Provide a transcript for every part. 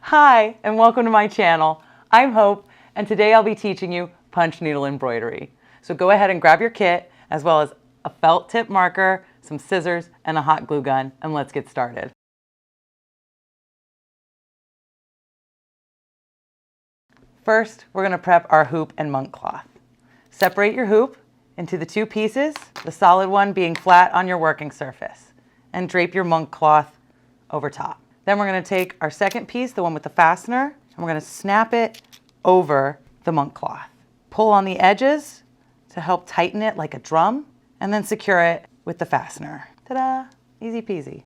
Hi, and welcome to my channel. I'm Hope, and today I'll be teaching you punch needle embroidery. So go ahead and grab your kit, as well as a felt tip marker, some scissors, and a hot glue gun, and let's get started. First, we're going to prep our hoop and monk cloth. Separate your hoop into the two pieces, the solid one being flat on your working surface, and drape your monk cloth over top. Then we're going to take our second piece, the one with the fastener, and we're going to snap it over the monk cloth. Pull on the edges to help tighten it like a drum, and then secure it with the fastener. Ta-da! Easy peasy.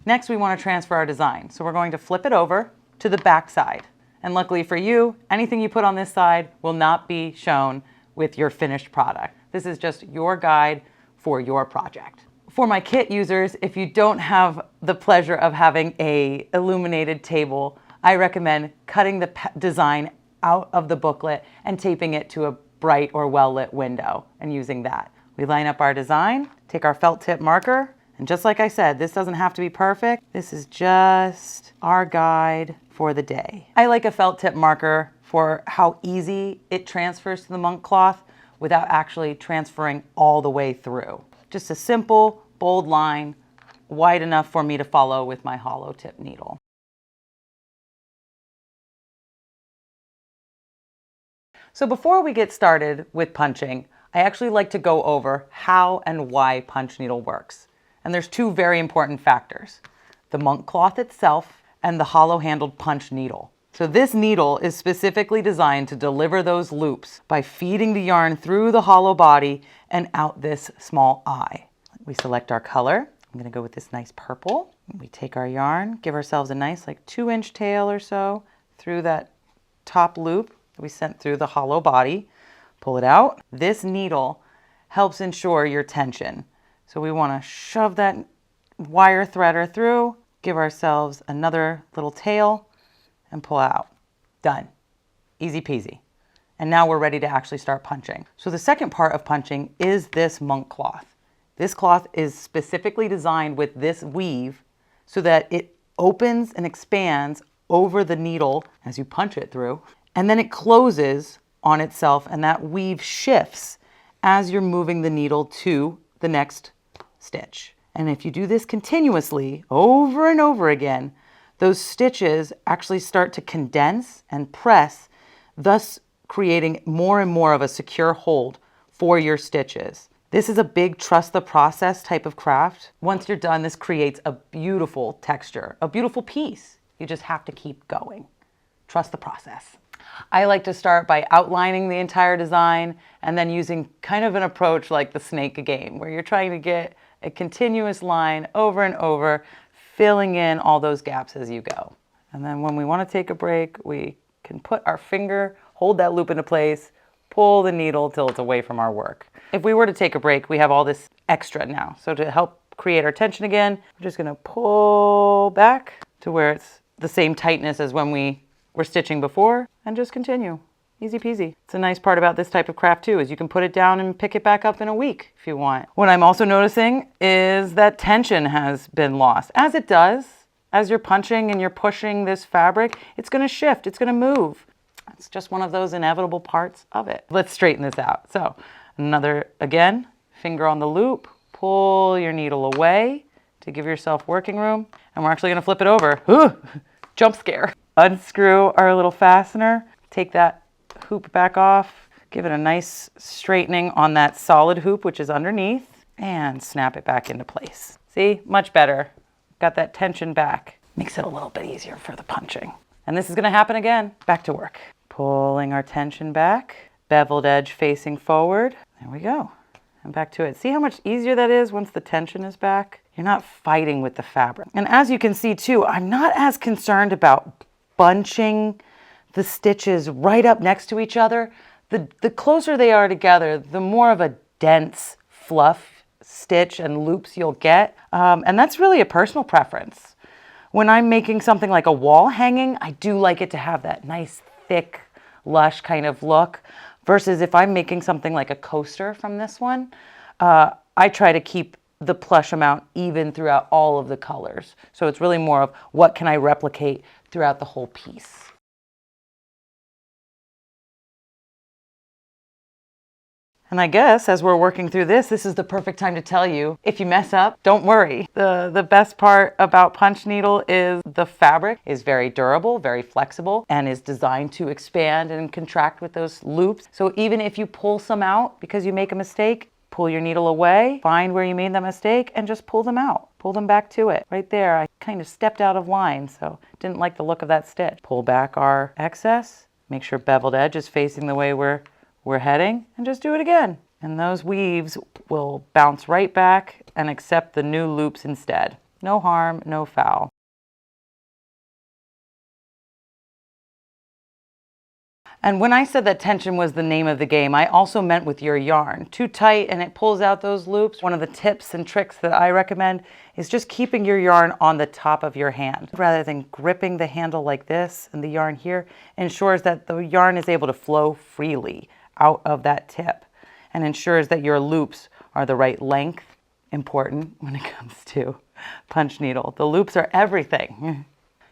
Next, we want to transfer our design. So we're going to flip it over to the back side. And luckily for you, anything you put on this side will not be shown with your finished product. This is just your guide for your project. For my kit users, if you don't have the pleasure of having a illuminated table, I recommend cutting the design out of the booklet and taping it to a bright or well-lit window and using that. We line up our design, take our felt tip marker, and just like I said, this doesn't have to be perfect. This is just our guide for the day. I like a felt tip marker for how easy it transfers to the monk cloth without actually transferring all the way through. Just a simple, bold line, wide enough for me to follow with my hollow tip needle. So before we get started with punching, I actually like to go over how and why punch needle works. And there's two very important factors: the monk cloth itself and the hollow handled punch needle. So this needle is specifically designed to deliver those loops by feeding the yarn through the hollow body and out this small eye. We select our color. I'm going to go with this nice purple. We take our yarn, give ourselves a nice 2-inch tail or so through that top loop that we sent through the hollow body. Pull it out. This needle helps ensure your tension. So we want to shove that wire threader through, give ourselves another little tail, and pull out. Done. Easy peasy. And now we're ready to actually start punching. So the second part of punching is this monk cloth. This cloth is specifically designed with this weave so that it opens and expands over the needle as you punch it through, and then it closes on itself, and that weave shifts as you're moving the needle to the next stitch. And if you do this continuously over and over again, those stitches actually start to condense and press, thus creating more and more of a secure hold for your stitches. This is a big trust the process type of craft. Once you're done, this creates a beautiful texture, a beautiful piece. You just have to keep going. Trust the process. I like to start by outlining the entire design and then using kind of an approach like the snake game, where you're trying to get a continuous line over and over, filling in all those gaps as you go. And then when we want to take a break, we can put our finger, hold that loop into place, pull the needle till it's away from our work. If we were to take a break, we have all this extra now. So to help create our tension again, we're just going to pull back to where it's the same tightness as when we were stitching before, and just continue. Easy peasy. It's a nice part about this type of craft too, is you can put it down and pick it back up in a week if you want. What I'm also noticing is that tension has been lost. As it does, as you're punching and you're pushing this fabric, it's going to shift, it's going to move. It's just one of those inevitable parts of it. Let's straighten this out. So another, again, finger on the loop, pull your needle away to give yourself working room, and we're actually going to flip it over. Ooh, jump scare. Unscrew our little fastener, take that hoop back off, give it a nice straightening on that solid hoop which is underneath, and snap it back into place. See, much better. Got that tension back. Makes it a little bit easier for the punching. And this is going to happen again. Back to work. Pulling our tension back, beveled edge facing forward. There we go. And back to it. See how much easier that is once the tension is back? You're not fighting with the fabric. And as you can see too, I'm not as concerned about bunching the stitches right up next to each other. The closer they are together, the more of a dense fluff stitch and loops you'll get. And that's really a personal preference. When I'm making something like a wall hanging, I do like it to have that nice, thick, lush kind of look. Versus if I'm making something like a coaster from this one, I try to keep the plush amount even throughout all of the colors. So it's really more of what can I replicate throughout the whole piece. And I guess as we're working through this is the perfect time to tell you, if you mess up, don't worry. The best part about punch needle is the fabric is very durable, very flexible, and is designed to expand and contract with those loops. So even if you pull some out because you make a mistake, pull your needle away, find where you made that mistake, and just pull them out. Pull them back to it. Right there, I kind of stepped out of line, so didn't like the look of that stitch. Pull back our excess, make sure beveled edge is facing the way we're heading, and just do it again. And those weaves will bounce right back and accept the new loops instead. No harm, no foul. And when I said that tension was the name of the game, I also meant with your yarn. Too tight and it pulls out those loops. One of the tips and tricks that I recommend is just keeping your yarn on the top of your hand. Rather than gripping the handle like this, and the yarn here ensures that the yarn is able to flow freely out of that tip and ensures that your loops are the right length. Important when it comes to punch needle. The loops are everything.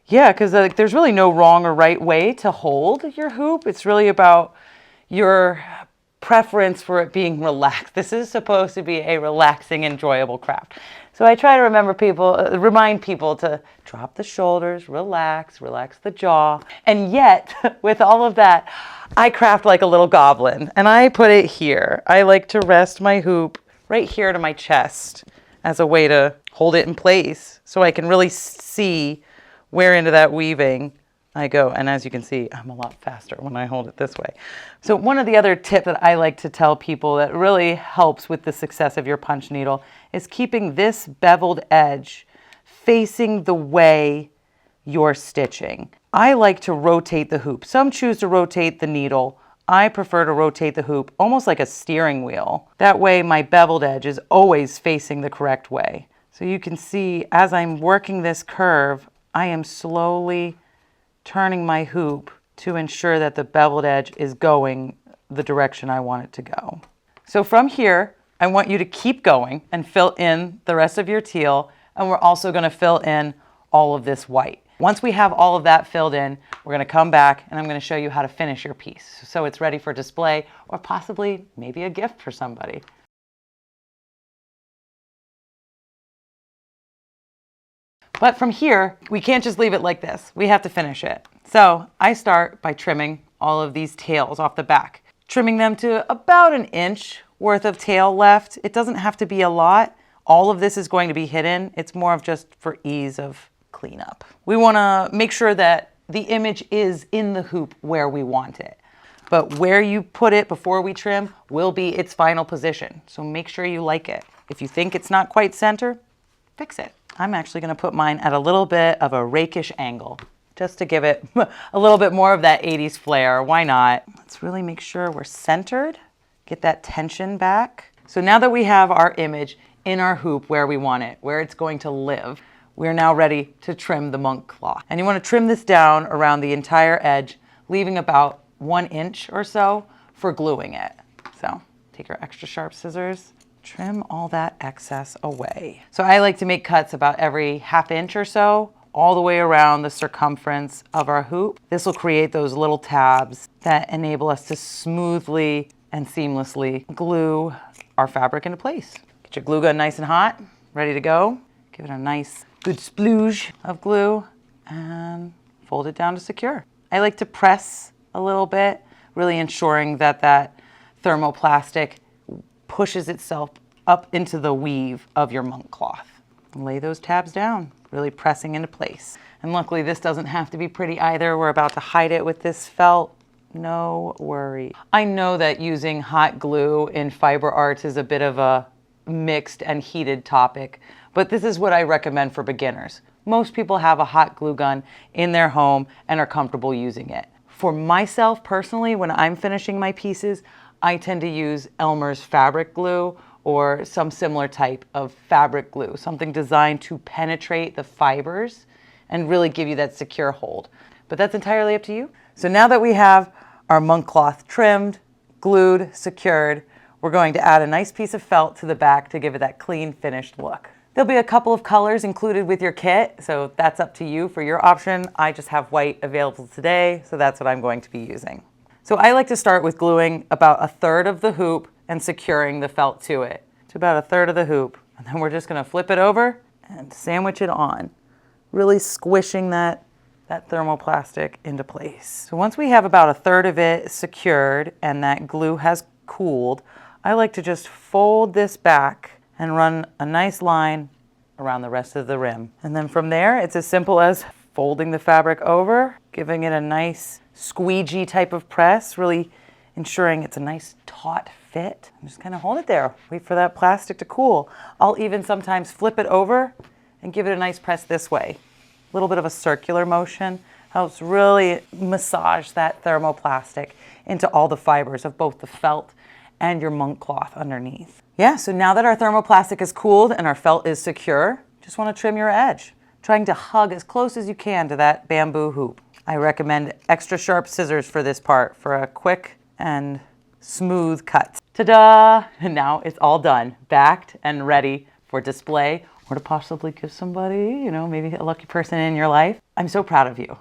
Yeah, because there's really no wrong or right way to hold your hoop. It's really about your preference for it being relaxed. This is supposed to be a relaxing, enjoyable craft. So I try to remind people to drop the shoulders, relax the jaw. And yet, with all of that, I craft like a little goblin. And I put it here. I like to rest my hoop right here to my chest as a way to hold it in place so I can really see where into that weaving I go. And as you can see, I'm a lot faster when I hold it this way. So one of the other tips that I like to tell people that really helps with the success of your punch needle is keeping this beveled edge facing the way you're stitching. I like to rotate the hoop. Some choose to rotate the needle. I prefer to rotate the hoop almost like a steering wheel. That way my beveled edge is always facing the correct way. So you can see as I'm working this curve, I am slowly turning my hoop to ensure that the beveled edge is going the direction I want it to go. So from here, I want you to keep going and fill in the rest of your teal, and we're also going to fill in all of this white. Once we have all of that filled in, we're going to come back and I'm going to show you how to finish your piece so it's ready for display or possibly maybe a gift for somebody. But from here, we can't just leave it like this. We have to finish it. So I start by trimming all of these tails off the back, trimming them to about 1 inch worth of tail left. It doesn't have to be a lot. All of this is going to be hidden. It's more of just for ease of cleanup. We want to make sure that the image is in the hoop where we want it. But where you put it before we trim will be its final position. So make sure you like it. If you think it's not quite center, fix it. I'm actually going to put mine at a little bit of a rakish angle just to give it a little bit more of that 80s flair. Why not? Let's really make sure we're centered, get that tension back. So now that we have our image in our hoop where we want it, where it's going to live, we're now ready to trim the monk cloth. And you want to trim this down around the entire edge, leaving about 1 inch or so for gluing it. So take your extra sharp scissors, trim all that excess away. So I like to make cuts about every 1/2 inch or so, all the way around the circumference of our hoop. This will create those little tabs that enable us to smoothly and seamlessly glue our fabric into place. Get your glue gun nice and hot, ready to go. Give it a nice good splooge of glue and fold it down to secure. I like to press a little bit, really ensuring that that thermoplastic pushes itself up into the weave of your monk cloth. Lay those tabs down, really pressing into place. And luckily this doesn't have to be pretty either. We're about to hide it with this felt. No worry. I know that using hot glue in fiber arts is a bit of a mixed and heated topic, but this is what I recommend for beginners. Most people have a hot glue gun in their home and are comfortable using it. For myself personally, when I'm finishing my pieces, I tend to use Elmer's fabric glue or some similar type of fabric glue, something designed to penetrate the fibers and really give you that secure hold. But that's entirely up to you. So now that we have our monk cloth trimmed, glued, secured, we're going to add a nice piece of felt to the back to give it that clean, finished look. There'll be a couple of colors included with your kit, so that's up to you for your option. I just have white available today, so that's what I'm going to be using. So I like to start with gluing about 1/3 of the hoop and securing the felt to it. To about 1/3 of the hoop. And then we're just gonna flip it over and sandwich it on, really squishing that thermoplastic into place. So once we have about 1/3 of it secured and that glue has cooled, I like to just fold this back and run a nice line around the rest of the rim. And then from there, it's as simple as folding the fabric over, giving it a nice squeegee type of press, really ensuring it's a nice taut fit. And just kind of hold it there, wait for that plastic to cool. I'll even sometimes flip it over and give it a nice press this way. A little bit of a circular motion helps really massage that thermoplastic into all the fibers of both the felt and your monk cloth underneath. Yeah, so now that our thermoplastic is cooled and our felt is secure, just want to trim your edge, trying to hug as close as you can to that bamboo hoop. I recommend extra sharp scissors for this part for a quick and smooth cut. Ta-da! And now it's all done, backed and ready for display or to possibly give somebody, maybe a lucky person in your life. I'm so proud of you.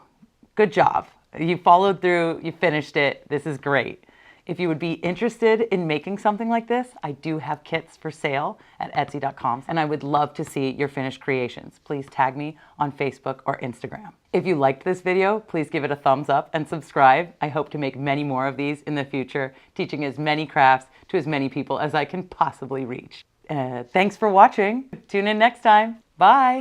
Good job. You followed through, you finished it. This is great. If you would be interested in making something like this, I do have kits for sale at Etsy.com, and I would love to see your finished creations. Please tag me on Facebook or Instagram. If you liked this video, please give it a thumbs up and subscribe. I hope to make many more of these in the future, teaching as many crafts to as many people as I can possibly reach. Thanks for watching. Tune in next time. Bye.